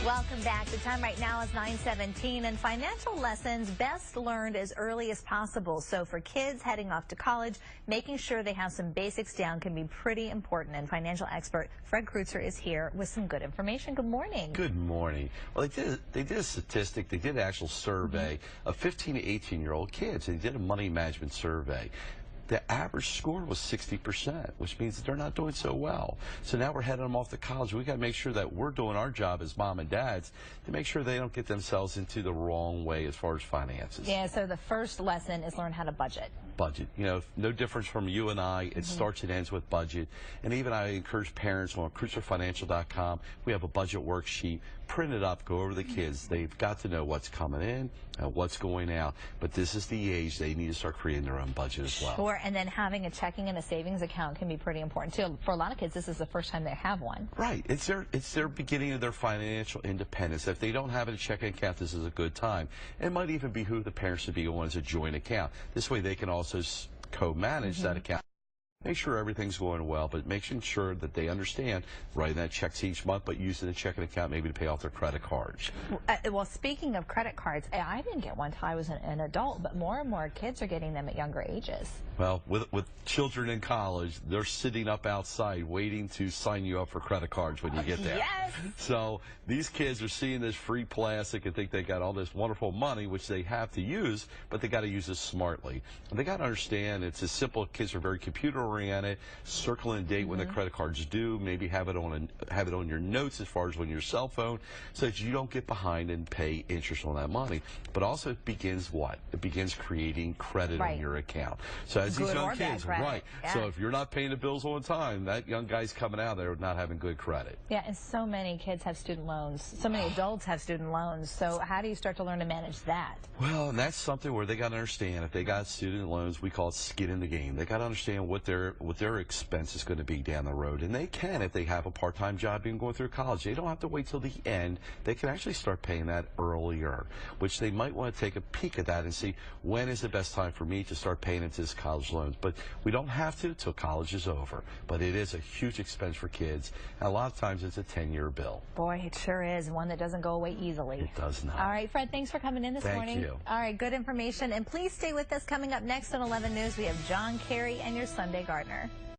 Welcome back. The time right now is 9:17, and financial lessons best learned as early as possible. So for kids heading off to college, making sure they have some basics down can be pretty important. And financial expert Fred Creutzer is here with some good information. Good morning. Good morning. Well, they did a statistic. They did an actual survey of 15 to 18-year-old kids. They did a money management survey. The average score was 60%, which means that they're not doing so well. So now we're heading them off to college. We got to make sure that we're doing our job as mom and dads to make sure they don't get themselves into the wrong way as far as finances. Yeah, so the first lesson is learn how to budget. Budget. You know, no difference from you and I. It starts and ends with budget. And even I encourage parents on CreutzerFinancial.com. We have a budget worksheet. Print it up. Go over the kids. They've got to know what's coming in and what's going out. But this is the age they need to start creating their own budget as well. Sure. And then having a checking and a savings account can be pretty important too. For a lot of kids, this is the first time they have one. Right. It's their beginning of their financial independence. If they don't have a checking account, this is a good time. It might even behoove the parents to be one as a joint account. This way they can also co-manage that account. Make sure everything's going well, but making sure that they understand writing that checks each month, but using the checking account maybe to pay off their credit cards. Well, speaking of credit cards, I didn't get one until I was an adult, but more and more kids are getting them at younger ages. Well, with children in college, they're sitting up outside waiting to sign you up for credit cards when you get there. Yes! So these kids are seeing this free plastic and think they got all this wonderful money, which they have to use, but they got to use it smartly. And they got to understand it's as simple. Kids are very computer-oriented. Circle and date when the credit card's due. Maybe have it on your notes as far as on your cell phone, so that you don't get behind and pay interest on that money. But also, it begins what? It begins creating credit on your account. So as these young kids, so if you're not paying the bills on time, that young guy's coming out there not having good credit. Yeah, and so many kids have student loans. So many adults have student loans. So how do you start to learn to manage that? Well, and that's something where they got to understand. If they got student loans, we call it skin in the game. They got to understand what their expense is going to be down the road, and they can if they have a part-time job and going through college. They don't have to wait till the end. They can actually start paying that earlier, which they might want to take a peek at that and see when is the best time for me to start paying into this college loans. But we don't have to till college is over. But it is a huge expense for kids, and a lot of times it's a 10-year bill. Boy, it sure is, one that doesn't go away easily. It does not. All right, Fred, thanks for coming in this morning. Thank you. All right, good information. And please stay with us. Coming up next on 11 News, we have John Kerry and your Sunday Gardener.